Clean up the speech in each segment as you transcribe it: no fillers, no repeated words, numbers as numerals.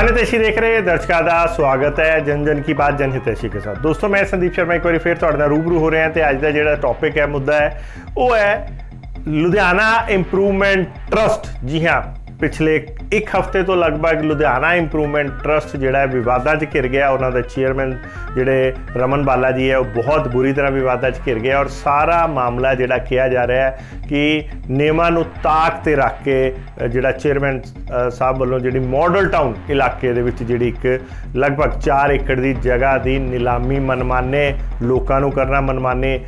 जनहितैषी देख रहे दर्शकों का स्वागत है जन जन की बात जनहितैषी के साथ। दोस्तों मैं संदीप शर्मा एक बार फिर तुहाडे नाल रूबरू हो रहे हैं। तो अज का जो टॉपिक है मुद्दा है वो है लुधियाना इंप्रूवमेंट ट्रस्ट। जी हाँ, पिछले एक हफ्ते तो लगभग लुधियाना इंप्रूवमेंट ट्रस्ट जोड़ा विवादा च घिर गया। उन्होंने चेयरमैन जोड़े रमन बाला जी है वो बहुत बुरी तरह विवादा च घिर गया और सारा मामला जोड़ा कहा जा रहा है कि नियमां नूं ताक ते रख के जोड़ा चेयरमैन साहब वालों जी मॉडल टाउन इलाके दे विच जिहड़ी एक लगभग 4 एकड़ की जगह की नीलामी मनमाने लोगों को करना, मनमाने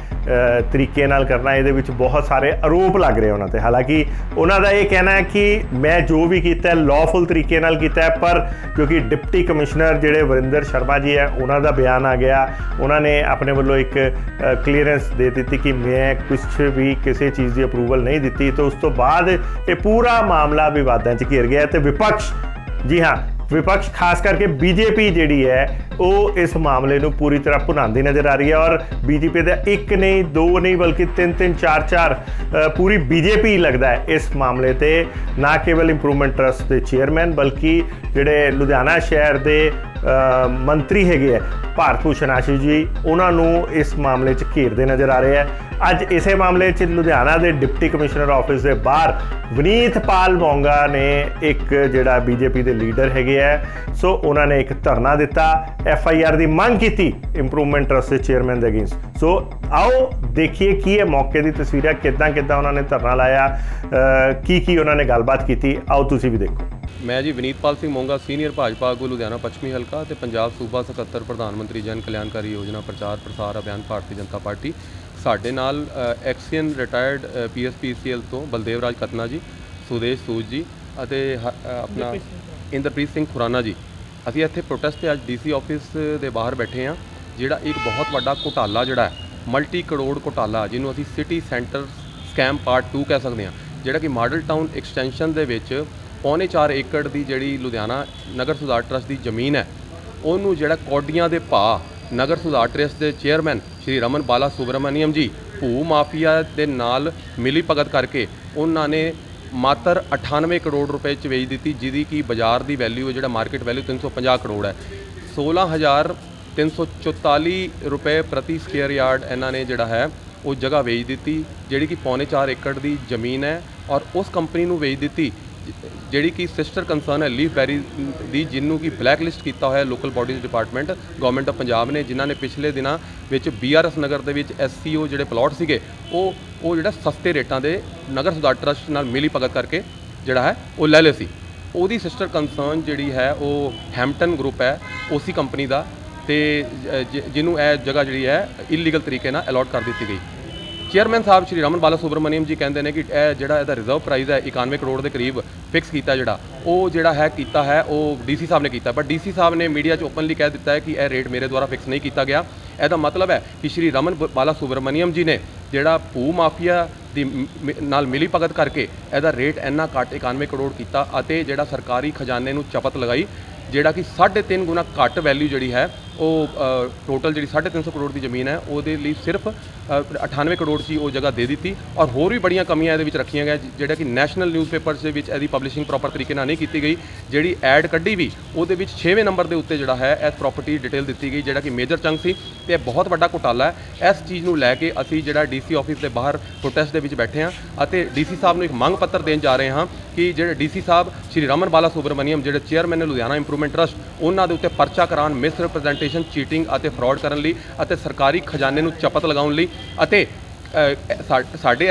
तरीके नाल करना, ये बहुत सारे आरोप लग रहे उन्होंने। हालांकि उन्होंने ये कहना है कि मैं जो भी किया लॉफुल तरीके नाल किया, पर क्योंकि डिप्टी कमिश्नर जोड़े वरिंदर शर्मा जी है उन्होंने बयान आ गया, उन्होंने अपने वालों एक क्लीयरेंस दे दी कि मैं कुछ भी किसी चीज़ की अप्रूवल नहीं दी। तो उस तो बाद ये पूरा मामला विवादां च घिर गया। तो विपक्ष, जी हाँ विपक्ष खास करके बीजेपी जी है वो इस मामले को पूरी तरह भुनाती नज़र आ रही है। और बीजेपी का एक नहीं दो नहीं बल्कि 3-3 4-4 पूरी बीजेपी लगता है इस मामले ते, ना केवल इंप्रूवमेंट ट्रस्ट के चेयरमैन बल्कि जोड़े लुधियाना शहर के मंत्री है भारत भूषण आशीष जी, उन्होंने इस मामले घेरते नज़र आ रहे हैं। अज इस मामले लुधियाना के डिप्टी कमिश्नर ऑफिस के बाहर विनीत पाल मोंगा ने एक जोड़ा बीजेपी के लीडर है सो उन्होंने एक धरना दिता, FIR की मांग की इंप्रूवमेंट ट्रस्ट के चेयरमैन के अगेंस्ट। सो आओ देखिए की है मौके की तस्वीर, किदा उन्होंने धरना लाया, की उन्होंने गलबात की, आओ तुसी भी देखो। मैं जी विनीतपाल सिंह मोंगा सीनियर भाजपा आगू लुधियाना पश्चिमी हल्का ते पंजाब सूबा सकत्तर प्रधानमंत्री जन कल्याणकारी योजना प्रचार प्रसार अभियान भारतीय जनता पार्टी। साडे नाल एक्सीयन रिटायर्ड PSP ECL तो बलदेव राज खतना जी, सुदेश सूद जी अते अपना इंद्रप्रीत सिंह खुराना जी। असीं इत्थे प्रोटेस्ट ते अज DC ऑफिस दे बाहर बैठे हाँ, जिहड़ा एक बहुत वड्डा घोटाला जिहड़ा है मल्टी करोड़ घोटाला जिन्हों असीं सिटी सेंटर स्कैम पार्ट 2 कह सकते हैं, जिहड़ा कि मॉडल टाउन एक्सटेंशन दे विच 4.25 एकड़ की जिहड़ी लुधियाना नगर सुधार ट्रस्ट की जमीन है उन्होंने जिहड़ा कौडियां दे भा नगर सुधार ट्रस्ट के चेयरमैन श्री रमन बाला सुब्रमण्यम जी भू माफिया के नाल मिली भगत करके उन्होंने मात्र 98 करोड़ रुपए च वेच दी, जिहदी की बाजार की वैल्यू है, जो मार्केट वैल्यू 350 करोड़ है। 16,344 रुपए प्रति स्क्वेयर यार्ड इन्होंने जिहड़ा है वो जगह वेच दी, जिहड़ी कि 4.25 एकड़ की जमीन है। और उस कंपनी को वेच दी जिहड़ी कि सिस्टर कंसर्न है लीफ बैरी दी, जिन्हों की ब्लैक लिस्ट किया हुआ है local bodies department government of Punjab ने, जिन्हों ने पिछले दिनों में BRS नगर के SCO जोड़े प्लॉट से वो जो सस्ते रेटां दे नगर सुधार ट्रस्ट नाल मिली भगत करके जोड़ा है वो ले ले सी। ओदी सिस्टर कंसर्न जी है वो हैम्पटन ग्रुप है उसी कंपनी का, तो जिन्हों यह जगह जी है इलीगल तरीके ना अलॉट कर दी गई। चेयरमैन साहब श्री रमन बाला सुब्रमण्यम जी कहते हैं कि यह रिजर्व प्राइस है 91 करोड़ के करीब फिक्स किया जोड़ा है किया है वो DC साहब ने किया, पर DC साहब ने मीडिया ओपनली कह दिता है कि यह रेट मेरे द्वारा फिक्स नहीं किया गया। यदा मतलब है कि श्री रमन बाला सुब्रमण्यम जी ने जोड़ा भू माफिया दी नाल मिली भगत करके यदा रेट इन्ना घट 91 करोड़ किया, जोड़ा सरकारी खजाने को चपत लगाई, जोड़ा कि 3.5 गुना घट वैल्यू जी है वो टोटल जी 350 करोड़ की जमीन है वो सिर्फ 98 करोड़ की वो जगह दे दी। और होर भी बड़ियां कमियां ये रखिया गई, जोड़ा कि नैशनल न्यूज़पेपर्स के पब्लिशिंग प्रॉपर तरीके नहीं की गई, जी एड कढ़ी भी वो 6वें नंबर के उत्ते जोड़ा है इस प्रॉपर्टी डिटेल दी गई, जोड़ा कि मेजर चंक सी ते बहुत बड़ा घोटाला है। इस चीज़ को लैके असी जोड़ा DC ऑफिस के बाहर प्रोटेस्ट के बैठे हाँ और DC साहब को एक मंग पत्र देन जा रहे हैं कि जो DC साहब श्री रमन बाला सुब्रमण्यम जो चेयरमैन ने लुधियाना इंप्रूवमेंट ट्रस्ट उन्होंने उत्ते परचा करान मिस रिप्रजेंटेशन चीटिंग और फ्रॉड करने लई अते सरकारी खजाने को चपत लगाउण लई अते साडे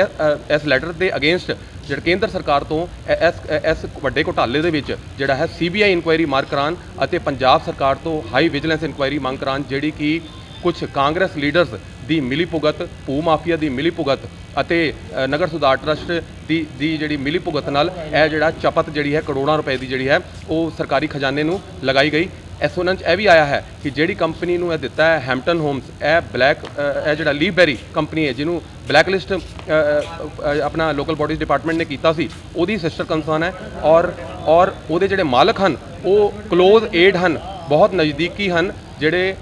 इस लैटर के अगेंस्ट जो केंद्र सरकार तो इस वड्डे घोटाले दे विच जिहड़ा है CBI इंक्वायरी मांग करान अते पंजाब सरकार तो हाई विजिलेंस इंक्वायरी मांग करान, जिहड़ी कि कुछ कांग्रेस लीडर्स की मिली भुगत भू माफिया की मिली भुगत अते नगर सुधार ट्रस्ट की जी मिली भुगत नाल यह जिहड़ा चपत जी है करोड़ों रुपए की जी है वो सरकारी खजाने को लगाई गई। इस सुनन यह भी आया है कि जिहड़ी कंपनी ने दिता है हैम्पटन होम्स यह जो लीफ बैरी कंपनी है जिन्हों ब्लैक लिस्ट अपना लोकल बॉडीज़ डिपार्टमेंट ने किया सी, ओदी सिस्टर कंसर्न है और वो जोड़े मालक हैं वो क्लोज एड हैं, बहुत नज़दीकी हैं, जोड़े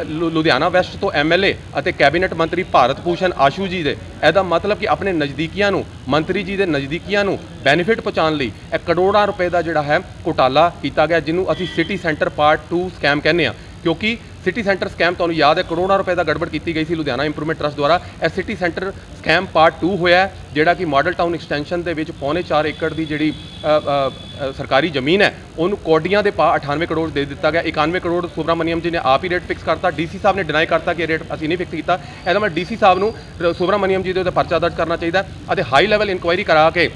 ਲੁਧਿਆਣਾ ਵੈਸਟ ਤੋਂ ਐਮਐਲਏ ਅਤੇ ਕੈਬਨਿਟ ਮੰਤਰੀ ਭਾਰਤ ਭੂਸ਼ਣ ਆਸ਼ੂ ਜੀ ਦੇ, ਇਹਦਾ ਮਤਲਬ ਕਿ ਆਪਣੇ ਨਜ਼ਦੀਕੀਆਂ ਨੂੰ, ਮੰਤਰੀ ਜੀ ਦੇ ਨਜ਼ਦੀਕੀਆਂ ਨੂੰ ਬੈਨੀਫਿਟ ਪਹੁੰਚਾਉਣ ਲਈ ਇਹ ਕਰੋੜਾਂ ਰੁਪਏ ਦਾ ਜਿਹੜਾ ਹੈ ਘੁਟਾਲਾ ਕੀਤਾ ਗਿਆ, ਜਿਹਨੂੰ ਅਸੀਂ ਸਿਟੀ ਸੈਂਟਰ ਪਾਰਟ 2 ਸਕੈਮ ਕਹਿੰਦੇ ਹਾਂ। ਕਿਉਂਕਿ ਸਿਟੀ ਸੈਂਟਰ ਸਕੈਮ ਤੁਹਾਨੂੰ ਯਾਦ ਹੈ, ਕਰੋੜਾਂ ਰੁਪਏ ਦਾ ਗੜਬੜ ਕੀਤੀ ਗਈ ਸੀ ਲੁਧਿਆਣਾ ਇੰਪਰੂਵਮੈਂਟ ਟਰਸਟ ਦੁਆਰਾ। ਇਹ ਸਿਟੀ ਸੈਂਟਰ ਸਕੈਮ ਪਾਰਟ 2 ਹੋਇਆ ਹੈ, ਜਿਹੜਾ ਕਿ ਮਾਡਲ ਟਾਊਨ ਐਕਸਟੈਂਸ਼ਨ ਦੇ ਵਿੱਚ 4.25 ਏਕੜ ਦੀ ਜਿਹੜੀ ਸਰਕਾਰੀ ਜ਼ਮੀਨ ਹੈ ਉਹਨੂੰ ਕੋਡੀਆਂ ਦੇ ਪਾ 98 ਕਰੋੜ ਦੇ ਦਿੱਤਾ ਗਿਆ। 91 ਕਰੋੜ ਸੁਬਰਾਮਨੀਅਮ ਜੀ ਨੇ ਆਪ ਹੀ ਰੇਟ ਫਿਕਸ ਕਰਤਾ, ਡੀਸੀ ਸਾਹਿਬ ਨੇ ਡਿਨਾਈ ਕਰਤਾ ਕਿ ਰੇਟ ਅਸੀਂ ਨਹੀਂ ਫਿਕਸ ਕੀਤਾ। ਇਹਦਾ ਮਤਲਬ ਡੀਸੀ ਸਾਹਿਬ ਨੂੰ ਸੁਬਰਾਮਨੀਅਮ ਜੀ ਦੇ ਉੱਤੇ ਪਰਚਾ ਦਰਜ ਕਰਨਾ ਚਾਹੀਦਾ ਅਤੇ ਹਾਈ ਲੈਵਲ ਇਨਕੁਆਇਰੀ ਕਰਾ ਕੇ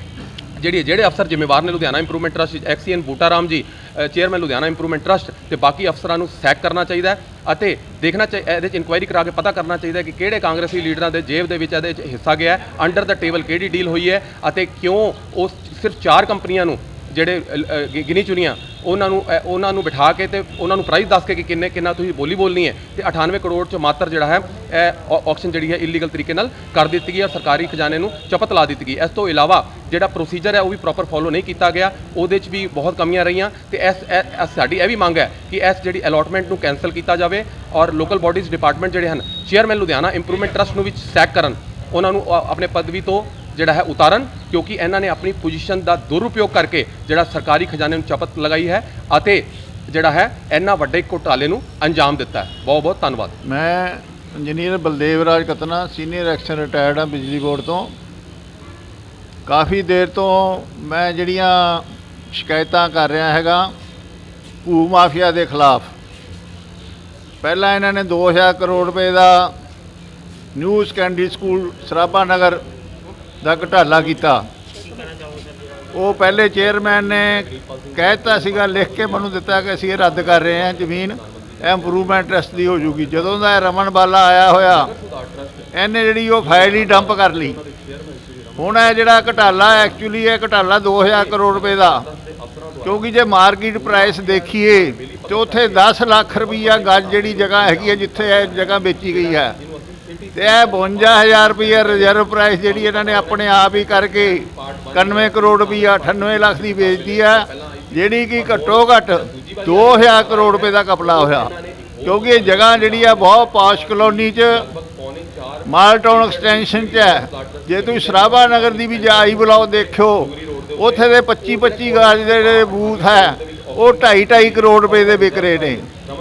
ਜਿਹੜੇ ਅਫਸਰ ਜ਼ਿੰਮੇਵਾਰ ਨੇ ਲੁਧਿਆਣਾ ਇੰਪਰੂਵਮੈਂਟ ਟਰਸਟ, ਐਕਸੀਐਨ ਬੂਟਾ Ram ji chairman Ludhiana improvement trust ਤੇ ਬਾਕੀ ਅਫਸਰਾਂ ਨੂੰ ਸੈਕ ਕਰਨਾ ਚਾਹੀਦਾ ਅਤੇ ਦੇਖਣਾ ਚਾਹੀਦਾ, ਇਹਦੇ 'ਚ ਇਨਕੁਆਇਰੀ ਕਰਾ ਕੇ ਪਤਾ ਕਰਨਾ ਚਾਹੀਦਾ ਕਿ ਕਿਹੜੇ ਕਾਂਗਰਸੀ ਲੀਡਰਾਂ ਦੇ ਜੇਬ ਦੇ ਵਿੱਚ ਇਹਦੇ 'ਚ ਹਿੱਸਾ ਗਿਆ ਹੈ, ਅੰਡਰ ਦਾ ਟੇਬਲ ਕਿਹੜੀ ਡੀਲ ਹੋਈ ਹੈ ਅਤੇ ਕਿਉਂ ਉਸ ਸਿਰਫ 4 ਕੰਪਨੀਆਂ ਨੂੰ ਜਿਹੜੇ ਗਿਣੀ ਚੁਣੀਆਂ ਉਹਨਾਂ ਨੂੰ ਬਿਠਾ ਕੇ ਤੇ ਉਹਨਾਂ ਨੂੰ ਪ੍ਰਾਈਸ ਦੱਸ ਕੇ ਕਿ ਕਿੰਨਾ ਤੁਸੀਂ ਬੋਲਣੀ ਹੈ ਤੇ 98 ਕਰੋੜ 'ਚ ਮਾਤਰ ਜਿਹੜਾ ਹੈ ਇਹ ਆਕਸ਼ਨ ਜਿਹੜੀ ਹੈ ਇਲੀਗਲ ਤਰੀਕੇ ਨਾਲ ਕਰ ਦਿੱਤੀ ਗਈ ਔਰ ਸਰਕਾਰੀ ਖਜ਼ਾਨੇ ਨੂੰ ਚਪਤ ਲਾ ਦਿੱਤੀ ਗਈ। ਇਸ ਤੋਂ ਇਲਾਵਾ ਜਿਹੜਾ ਪ੍ਰੋਸੀਜਰ ਹੈ ਉਹ ਵੀ ਪ੍ਰੋਪਰ ਫੋਲੋ ਨਹੀਂ ਕੀਤਾ ਗਿਆ, ਉਹਦੇ 'ਚ ਵੀ ਬਹੁਤ ਕਮੀਆਂ ਰਹੀਆਂ ਤੇ ਸਾਡੀ ਇਹ ਵੀ ਮੰਗ ਹੈ ਕਿ ਇਸ ਜਿਹੜੀ ਅਲੋਟਮੈਂਟ ਨੂੰ ਕੈਂਸਲ ਕੀਤਾ ਜਾਵੇ ਔਰ ਲੋਕਲ ਬਾਡੀਜ਼ ਡਿਪਾਰਟਮੈਂਟ ਜਿਹੜੇ ਹਨ ਚੇਅਰਮੈਨ ਲੁਧਿਆਣਾ ਇੰਪਰੂਵਮੈਂਟ ਟਰਸਟ ਨੂੰ ਵੀ ਸੈਕ ਕਰਨ, ਉਹਨਾਂ ਨੂੰ ਆਪਣੇ ਪਦਵੀ ਤੋਂ ਜਿਹੜਾ ਹੈ ਉਤਾਰਨ, ਕਿਉਂਕਿ ਇਹਨਾਂ ਨੇ ਆਪਣੀ ਪੋਜੀਸ਼ਨ ਦਾ ਦੁਰਉਪਯੋਗ ਕਰਕੇ ਜਿਹੜਾ ਸਰਕਾਰੀ ਖਜ਼ਾਨੇ ਨੂੰ ਚਪਤ ਲਗਾਈ ਹੈ ਅਤੇ ਜਿਹੜਾ ਹੈ ਇੰਨਾ ਵੱਡੇ ਘੁਟਾਲੇ ਨੂੰ ਅੰਜਾਮ ਦਿੱਤਾ ਹੈ। ਬਹੁਤ ਬਹੁਤ ਧੰਨਵਾਦ। ਮੈਂ engineer Baldev Raj ਕਤਨਾ, senior action retired ਹਾਂ ਬਿਜਲੀ ਬੋਰਡ ਤੋਂ। ਕਾਫੀ ਦੇਰ ਤੋਂ ਮੈਂ ਜਿਹੜੀਆਂ ਸ਼ਿਕਾਇਤਾਂ ਕਰ ਰਿਹਾ ਹੈਗਾ ਭੂ ਮਾਫੀਆ ਦੇ ਖਿਲਾਫ। ਪਹਿਲਾਂ ਇਹਨਾਂ ਨੇ 2000 ਕਰੋੜ ਰੁਪਏ ਦਾ ਨਿਊ ਸੈਕੰਡਰੀ ਸਕੂਲ ਸਰਾਭਾ ਨਗਰ ਦਾ ਘੁਟਾਲਾ ਕੀਤਾ। ਉਹ ਪਹਿਲੇ ਚੇਅਰਮੈਨ ਨੇ ਕਹਿ ਦਿੱਤਾ ਸੀਗਾ, ਲਿਖ ਕੇ ਮੈਨੂੰ ਦਿੱਤਾ ਕਿ ਅਸੀਂ ਇਹ ਰੱਦ ਕਰ ਰਹੇ ਹਾਂ, ਜ਼ਮੀਨ ਇੰਪਰੂਵਮੈਂਟ ਟਰਸਟ ਦੀ ਹੋ ਜੂਗੀ। ਜਦੋਂ ਦਾ ਰਮਨ ਬਾਲਾ ਆਇਆ ਹੋਇਆ ਇਹਨੇ ਜਿਹੜੀ ਉਹ ਫਾਈਲ ਹੀ ਡੰਪ ਕਰ ਲਈ। ਹੁਣ ਇਹ ਜਿਹੜਾ ਘੁਟਾਲਾ ਐਕਚੁਅਲੀ ਇਹ ਘੁਟਾਲਾ 2000 ਕਰੋੜ ਰੁਪਏ ਦਾ, ਕਿਉਂਕਿ ਜੇ ਮਾਰਕੀਟ ਪ੍ਰਾਈਸ ਦੇਖੀਏ ਤੇ ਉੱਥੇ 10 ਲੱਖ ਰੁਪਈਆ ਗੱਜ ਜਿਹੜੀ ਜਗ੍ਹਾ ਹੈਗੀ ਹੈ ਜਿੱਥੇ ਇਹ ਜਗ੍ਹਾ ਵੇਚੀ ਗਈ ਹੈ ਤੇ ਇਹ 52,000 ਰੁਪਈਆ ਰਿਜ਼ਰਵ ਪ੍ਰਾਈਸ ਜਿਹੜੀ ਇਹਨਾਂ ਨੇ ਆਪਣੇ ਆਪ ਹੀ ਕਰਕੇ 91 ਕਰੋੜ ਰੁਪਈਆ 98 ਲੱਖ ਦੀ ਵੇਚਦੀ ਹੈ, ਜਿਹੜੀ ਕਿ ਘੱਟੋ ਘੱਟ 2000 ਕਰੋੜ ਰੁਪਏ ਦਾ ਘਪਲਾ ਹੋਇਆ। ਕਿਉਂਕਿ ਇਹ ਜਗ੍ਹਾ ਜਿਹੜੀ ਆ ਬਹੁਤ ਪੌਸ਼ ਕਲੋਨੀ 'ਚ ਮਾਡਲ ਟਾਊਨ ਐਕਸਟੈਂਸ਼ਨ 'ਚ ਹੈ। ਜੇ ਤੁਸੀਂ ਸਰਾਭਾ ਨਗਰ ਦੀ ਵੀ ਜਾਈ ਬੁਲਾਓ ਦੇਖਿਓ, ਉੱਥੇ ਦੇ 25-25 ਗਜ ਦੇ ਜਿਹੜੇ ਬੂਥ ਹੈ ਉਹ 2.5 ਕਰੋੜ ਰੁਪਏ ਦੇ ਵਿਕ ਰਹੇ ਨੇ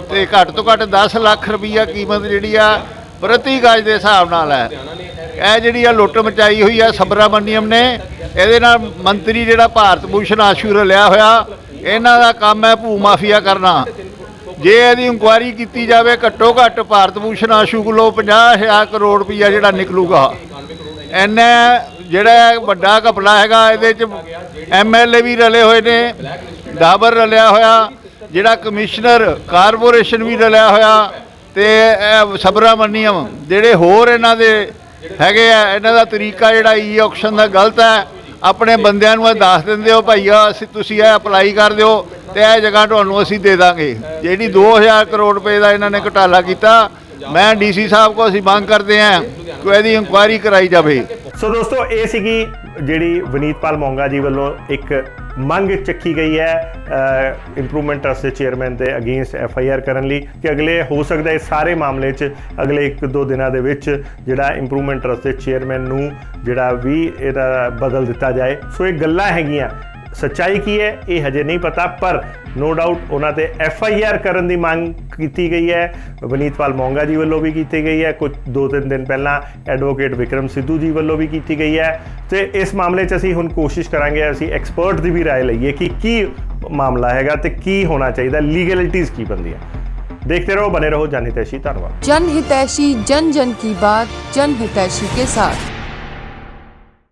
ਤੇ ਘੱਟ ਤੋਂ ਘੱਟ 10 ਲੱਖ ਰੁਪਈਆ ਕੀਮਤ ਜਿਹੜੀ ਆ ਪ੍ਰਤੀ ਗਜ ਦੇ ਹਿਸਾਬ ਨਾਲ ਹੈ। ਇਹ ਜਿਹੜੀ ਆ ਲੁੱਟ ਮਚਾਈ ਹੋਈ ਆ ਸੁਬਰਾਮਨੀਅਮ ਨੇ, ਇਹਦੇ ਨਾਲ ਮੰਤਰੀ ਜਿਹੜਾ ਭਾਰਤ ਭੂਸ਼ਣ ਆਸ਼ੂ ਰਲਿਆ ਹੋਇਆ, ਇਹਨਾਂ ਦਾ ਕੰਮ ਹੈ ਭੂ ਮਾਫੀਆ ਕਰਨਾ। ਜੇ ਇਹਦੀ ਇਨਕੁਆਇਰੀ ਕੀਤੀ ਜਾਵੇ ਘੱਟੋ ਘੱਟ ਭਾਰਤ ਭੂਸ਼ਣ ਆਸ਼ੂ ਕੋਲੋਂ 50,000 ਕਰੋੜ ਰੁਪਈਆ ਜਿਹੜਾ ਨਿਕਲੂਗਾ। ਇੰਨਾ ਜਿਹੜਾ ਵੱਡਾ ਘਪਲਾ ਹੈਗਾ, ਇਹਦੇ 'ਚ ਐਮਐਲਏ ਵੀ ਰਲੇ ਹੋਏ ਨੇ, ਡਾਬਰ ਰਲਿਆ ਹੋਇਆ, ਜਿਹੜਾ ਕਮਿਸ਼ਨਰ ਕਾਰਪੋਰੇਸ਼ਨ ਵੀ ਰਲਿਆ ਹੋਇਆ ਤੇ ਸੁਬਰਾਮਨੀਅਮ ਜਿਹੜੇ ਹੋਰ ਇਹਨਾਂ ਦੇ ਹੈਗੇ ਆ। ਇਹਨਾਂ ਦਾ ਤਰੀਕਾ ਜਿਹੜਾ ਈ ਆਕਸ਼ਨ ਦਾ ਗਲਤ ਹੈ। ਆਪਣੇ ਬੰਦਿਆਂ ਨੂੰ ਇਹ ਦੱਸ ਦਿੰਦੇ ਹੋ ਭਾਈਆ ਤੁਸੀਂ ਇਹ ਅਪਲਾਈ ਕਰ ਦਿਓ ਤੇ ਇਹ ਜਗ੍ਹਾ ਤੁਹਾਨੂੰ ਅਸੀਂ ਦੇ ਦਾਂਗੇ। ਜਿਹੜੀ 2000 ਕਰੋੜ ਰੁਪਏ ਦਾ ਇਹਨਾਂ ਨੇ ਘੁਟਾਲਾ ਕੀਤਾ, ਮੈਂ ਡੀਸੀ ਸਾਹਿਬ ਕੋਲ ਅਸੀਂ ਮੰਗ ਕਰਦੇ ਹਾਂ ਕਿ ਇਹਦੀ ਇਨਕੁਆਇਰੀ ਕਰਾਈ ਜਾਵੇ। ਸੋ ਦੋਸਤੋ, ਇਹ ਸੀਗੀ ਜਿਹੜੀ ਵਨੀਤਪਾਲ ਮੋਂਗਾ ਜੀ ਵੱਲੋਂ ਇੱਕ ਮੰਗ ਚੱਕੀ ਗਈ ਹੈ ਇੰਪਰੂਵਮੈਂਟ ਟਰਸਟ ਦੇ ਚੇਅਰਮੈਨ ਦੇ ਅਗੇਂਸਟ FIR ਕਰਨ ਲਈ ਕਿ ਅਗਲੇ ਹੋ ਸਕਦਾ ਇਸ ਸਾਰੇ ਮਾਮਲੇ 'ਚ ਅਗਲੇ 1-2 ਦਿਨਾਂ ਦੇ ਵਿੱਚ ਜਿਹੜਾ ਇੰਪਰੂਵਮੈਂਟ ਟਰਸਟ ਦੇ ਚੇਅਰਮੈਨ ਨੂੰ ਜਿਹੜਾ ਵੀ ਇਹਦਾ ਬਦਲ ਦਿੱਤਾ ਜਾਏ। ਸੋ ਇਹ ਗੱਲਾਂ ਹੈਗੀਆਂ, ਸੱਚਾਈ ਕੀ ਹੈ ਇਹ ਹਜੇ ਨਹੀਂ ਪਤਾ, ਪਰ ਨੋ ਡਾਊਟ ਉਹਨਾਂ ਤੇ FIR ਕਰਨ ਦੀ ਮੰਗ ਕੀਤੀ ਗਈ ਹੈ। ਵਨੀਤਪਾਲ ਮੋਂਗਾ ਜੀ ਵੱਲੋਂ ਵੀ ਕੀਤੀ ਗਈ ਹੈ, ਕੁਝ 2-3 ਦਿਨ ਪਹਿਲਾਂ ਐਡਵੋਕੇਟ ਵਿਕਰਮ ਸਿੱਧੂ ਜੀ ਵੱਲੋਂ ਵੀ ਕੀਤੀ ਗਈ ਹੈ। ਤੇ ਇਸ ਮਾਮਲੇ 'ਚ ਅਸੀਂ ਹੁਣ ਕੋਸ਼ਿਸ਼ ਕਰਾਂਗੇ ਅਸੀਂ ਐਕਸਪਰਟ ਦੀ ਵੀ ਰਾਏ ਲਈਏ ਕਿ ਕੀ ਮਾਮਲਾ ਹੈਗਾ ਤੇ ਕੀ ਹੋਣਾ ਚਾਹੀਦਾ, ਲੀਗੈਲਿਟੀਜ਼ ਕੀ ਬਣਦੀਆਂ। देखते रहो, बने रहो जन हितैषी। धन्यवाद। जन हितैषी, जन जन की बात, जन हितैषी के साथ।